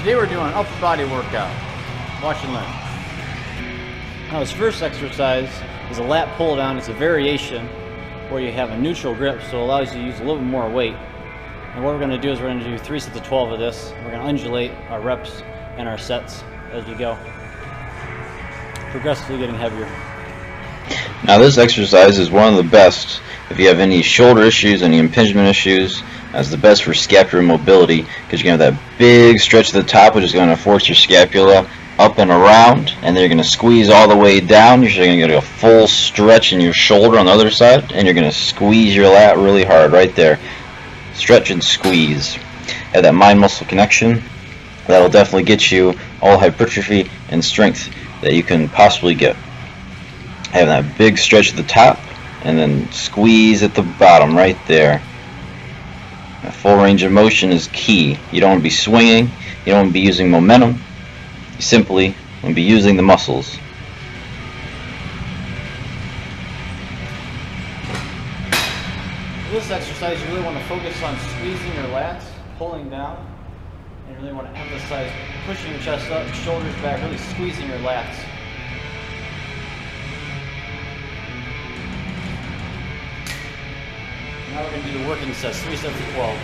Today we're doing an upper body workout. Watch and learn. Now this first exercise is a lat pull down. It's a variation where you have a neutral grip, so it allows you to use a little bit more weight. And what we're going to do is we're going to do 3 sets of 12 of this. We're going to undulate our reps and our sets as we go, progressively getting heavier. Now this exercise is one of the best if you have any shoulder issues, any impingement issues. That's the best for scapular mobility because you're going to have that big stretch at the top, which is going to force your scapula up and around, and then you're going to squeeze all the way down. You're going to get a full stretch in your shoulder on the other side, and you're going to squeeze your lat really hard right there. Stretch and squeeze. Have that mind-muscle connection. That'll definitely get you all hypertrophy and strength that you can possibly get. Having that big stretch at the top and then squeeze at the bottom right there. That full range of motion is key. You don't want to be swinging, you don't want to be using momentum, you simply want to be using the muscles. For this exercise, you really want to focus on squeezing your lats, pulling down, and you really want to emphasize pushing your chest up, shoulders back, really squeezing your lats. Now we're going to do the working sets, 3 sets of 12.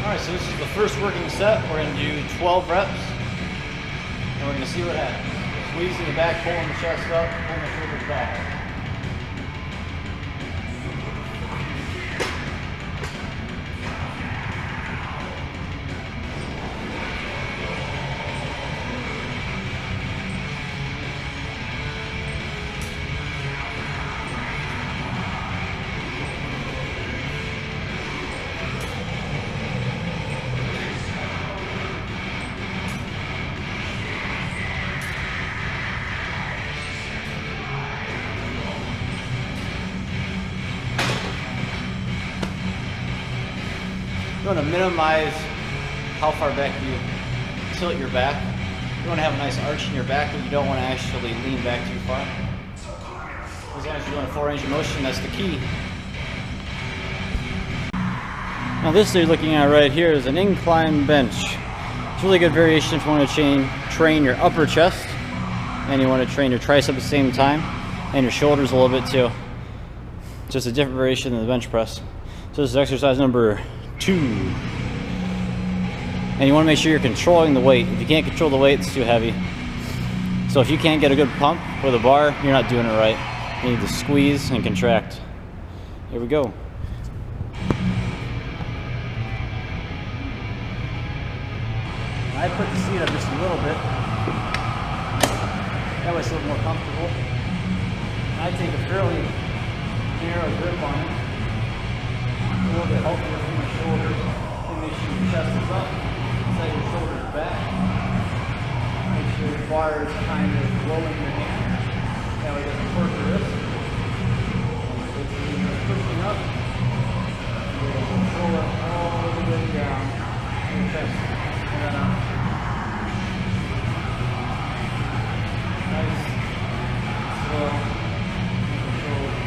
Alright, so this is the first working set. We're going to do 12 reps, and we're going to see what happens. Squeezing the back, pulling the chest up, pulling the shoulders back. You want to minimize how far back you tilt your back. You want to have a nice arch in your back, but you don't want to actually lean back too far. As long as you're doing a full range of motion, that's the key. Now this you're looking at right here is an incline bench. It's a really good variation if you want to train your upper chest, and you want to train your tricep at the same time, and your shoulders a little bit too. Just a different variation than the bench press. So this is exercise number 2. And you want to make sure you're controlling the weight. If you can't control the weight, it's too heavy. So if you can't get a good pump with a bar, you're not doing it right. You need to squeeze and contract. Here we go. I put the seat up just a little bit. That way it's a little more comfortable. I take a fairly narrow grip on it. A little bit healthier from my shoulders, and make sure your chest is up, set your shoulders back, make sure your bar is kind of rolling your hand, that way it doesn't hurt the wrist. It's pushing up, you're going to control it all the way down, your chest, and then up. Nice, slow, controlled.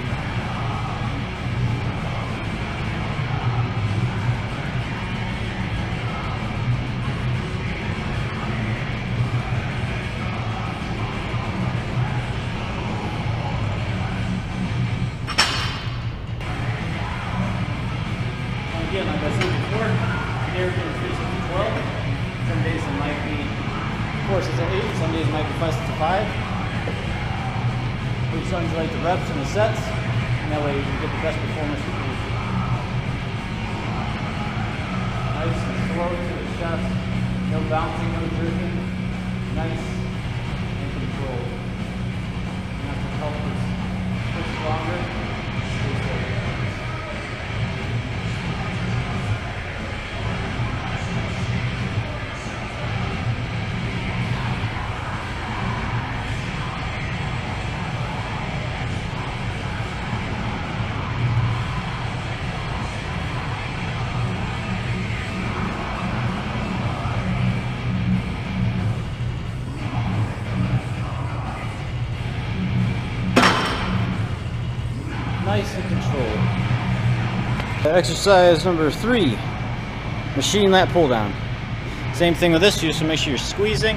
Again, like I said before, today we're doing 3 sets of 12. Some days it might be 4 sets of 8, some days it might be 5 sets of 5. We just undulate the reps and the sets, and that way you can get the best performance you can. Nice and slow to the chest, no bouncing, no jerking. Nice and controlled. You have to help us push longer. Nice and controlled. Exercise number 3 machine lat pull down. Same thing with this, you just make sure you're squeezing.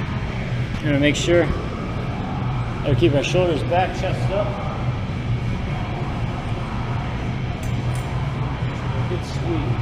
You're gonna make sure to keep our shoulders back, chest up. Good squeeze.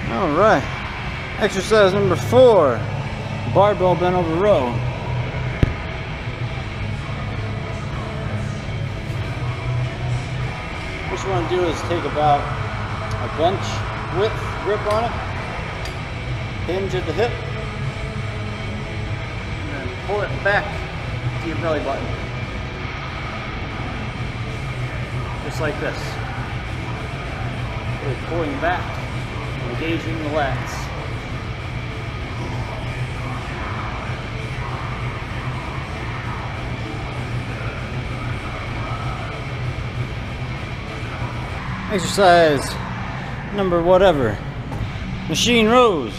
Alright, exercise number 4, barbell bent over row. What you want to do is take about a bench width grip on it, hinge at the hip, and then pull it back to your belly button. Just like this. Really pulling back. Engaging the lats. Exercise number whatever. Machine rows.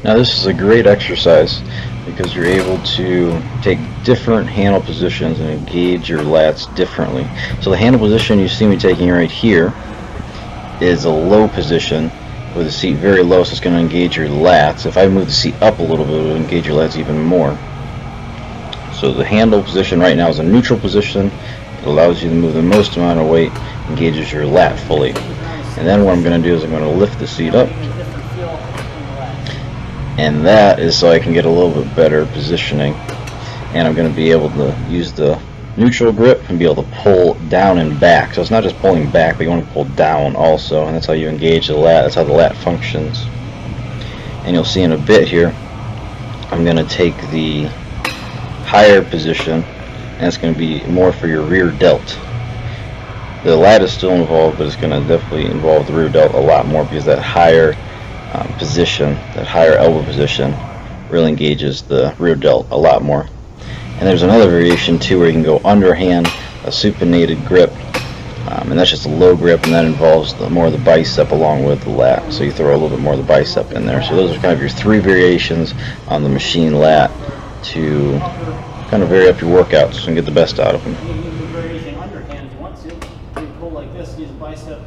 Now this is a great exercise because you're able to take different handle positions and engage your lats differently. So the handle position you see me taking right here is a low position with the seat very low, so it's going to engage your lats. If I move the seat up a little bit, it will engage your lats even more. So the handle position right now is a neutral position. It allows you to move the most amount of weight, engages your lat fully. And then what I'm going to do is I'm going to lift the seat up, and that is so I can get a little bit better positioning, and I'm going to be able to use the neutral grip and be able to pull down and back. So it's not just pulling back, but you want to pull down also, and that's how you engage the lat. That's how the lat functions. And you'll see in a bit here, I'm going to take the higher position, and it's going to be more for your rear delt. The lat is still involved, but it's going to definitely involve the rear delt a lot more, because that higher position, that higher elbow position, really engages the rear delt a lot more. And there's another variation too where you can go underhand, a supinated grip, and that's just a low grip, and that involves more of the bicep along with the lat. So you throw a little bit more of the bicep in there. So those are kind of your 3 variations on the machine lat to kind of vary up your workouts and get the best out of them. You can do variation underhand if you want to. You can pull like this, use the bicep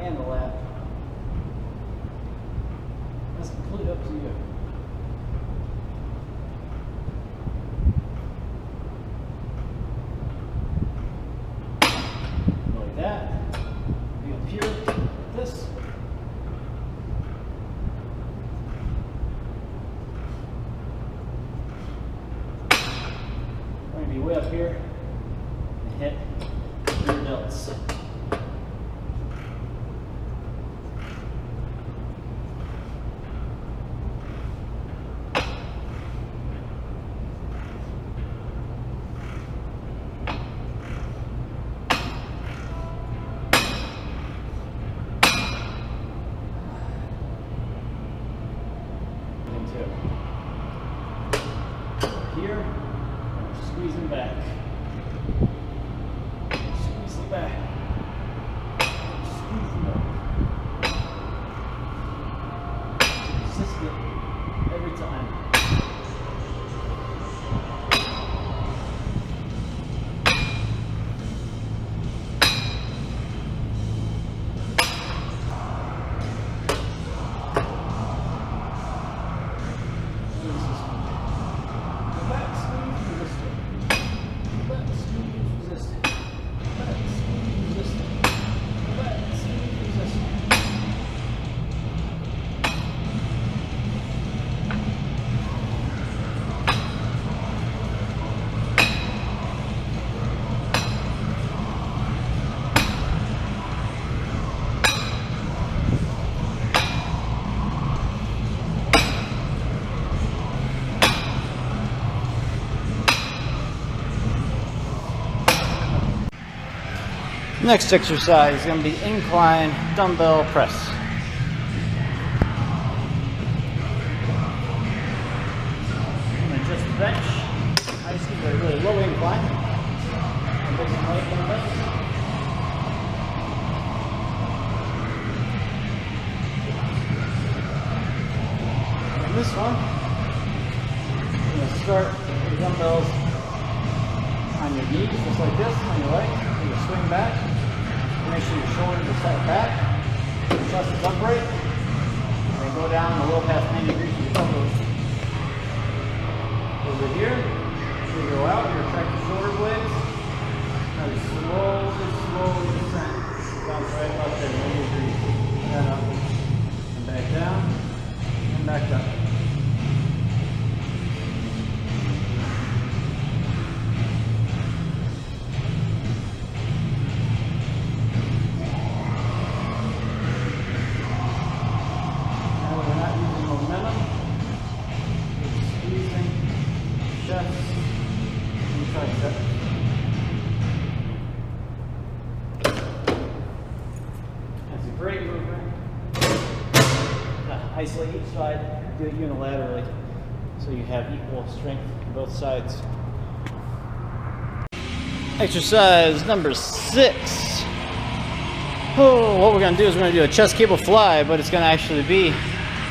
and the lat. That's completely up to you. That, be up here, like this. I'm going to be way up here and hit rear delts. Here, squeezing back. Squeezing back. Squeezing back. Consistent every time. Next exercise is going to be incline dumbbell press. I'm going to adjust the bench. I just keep a really low incline. And bring some weight on the bench. And this one, I'm going to start with the dumbbells on your knees, just like this, on your leg. You're going to swing back. Make sure your shoulders are set back, your chest is upright, and then go down a little past 90 degrees with your elbows. Over here, you go out, you retract your shoulder blades. Now you slowly descend. Bounce right about there, 90 degrees. Head up, and back down, and back up. That's a great movement. Isolate each side, do it unilaterally so you have equal strength on both sides. Exercise number 6. Oh, what we're going to do is we're going to do a chest cable fly, but it's going to actually be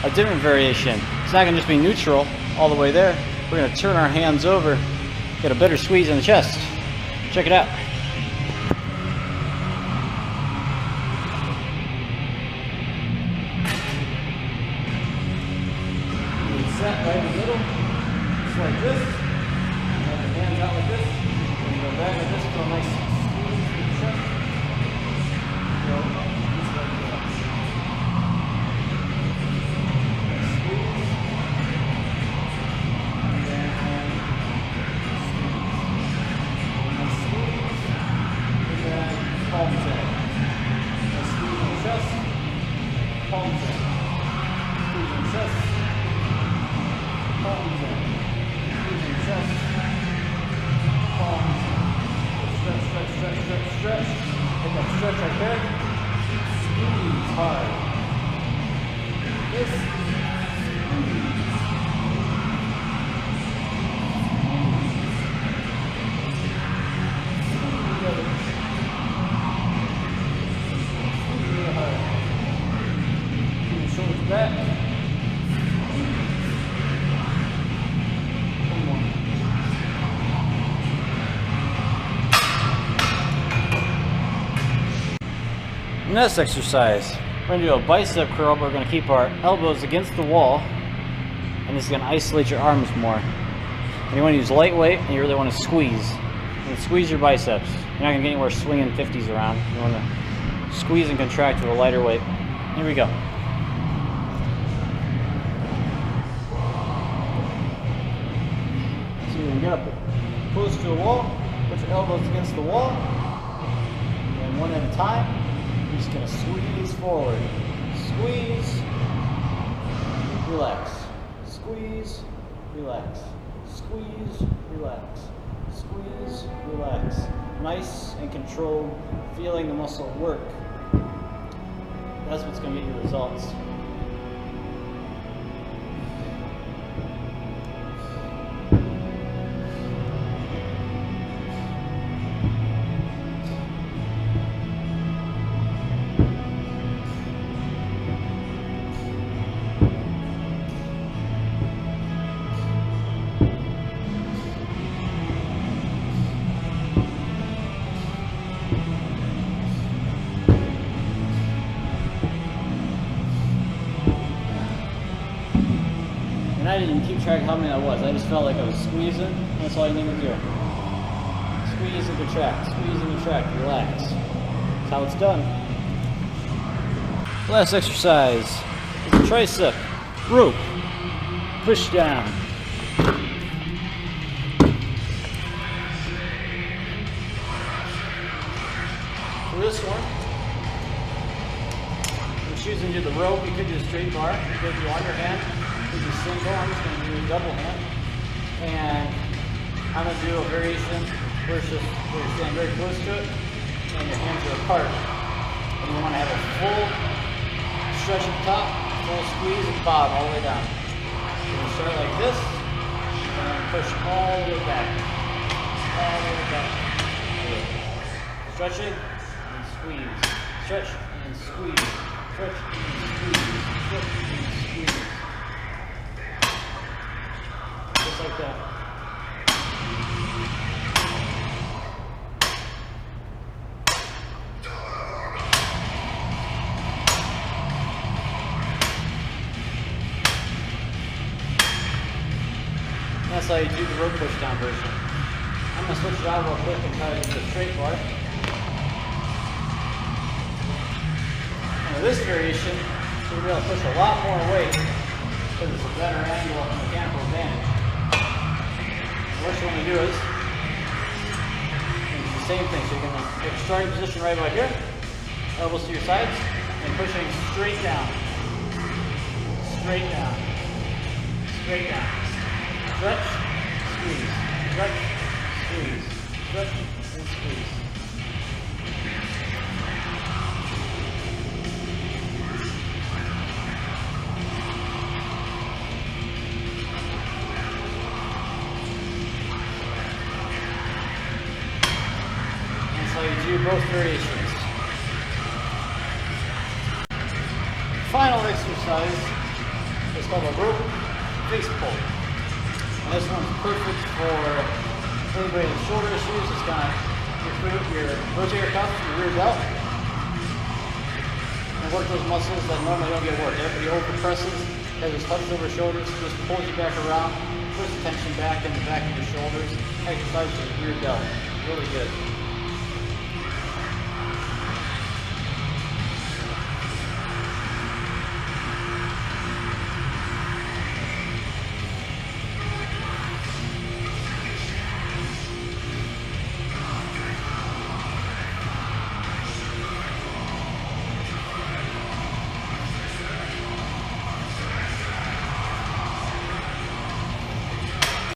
a different variation. It's not going to just be neutral all the way there. We're going to turn our hands over, get a better squeeze in the chest. Check it out. Set right in the middle, just like this. Have your hands out like this. And go back like this to a nice squeeze in the chest. Go just like that. Squeeze. And then squeeze. And then palms in. And squeeze in the chest. Palms in. Squeeze in the chest. Palms in. Squeeze in the chest. Palms in. Stretch, stretch, stretch, stretch, stretch. Take that stretch right there. Squeeze hard. This. Squeeze. Together. Squeeze really hard. Keep your shoulders back. Next exercise, we're going to do a bicep curl, but we're going to keep our elbows against the wall, and this is going to isolate your arms more. And you want to use lightweight, and you really want to squeeze. And squeeze your biceps. You're not going to get anywhere swinging 50s around. You want to squeeze and contract with a lighter weight. Here we go. So you can get up close to a wall, put your elbows against the wall, and one at a time. You're just going to squeeze forward. Squeeze, relax. Squeeze, relax. Squeeze, relax. Squeeze, relax. Nice and controlled, feeling the muscle work. That's what's going to get you results. And I didn't even keep track of how many that was. I just felt like I was squeezing. That's all you need to do. Squeeze and contract. Squeeze and contract. Relax. That's how it's done. Last exercise is a tricep rope push down. For this one, I'm choosing to do the rope. You could do a straight bar. You could do on your hand. You could do single. I'm just going to do a double hand. And I'm going to do a variation where you're standing very close to it. and your hands are apart. And you want to have a full stretch at the top, full squeeze at the bottom, all the way down. You're going to start like this, and push all the way back. All the way back. Good. Stretching and squeeze. Stretch and squeeze. Stretch and squeeze. Stretch and squeeze. Just like that. That's how you do the rope push down version. I'm going to switch it out real quick and try to do a straight bar. Now this variation, you're going to be able to push a lot more weight because it's a better angle and mechanical advantage. What you want to do is, it's the same thing. So you're going to take a starting position right about here, elbows to your sides, and pushing straight down. Straight down. Straight down. Stretch, squeeze, stretch, squeeze, stretch, and squeeze. That's how you do both variations. Final exercise is called a rope face pull. And this one's perfect for anybody with shoulder issues. It's got your rotator cuff, your rear delt, and work those muscles that normally don't get worked. Everybody over presses, has his hunched over shoulders, just pulls you back around, puts the tension back in the back of your shoulders, exercises your rear delt. Really good.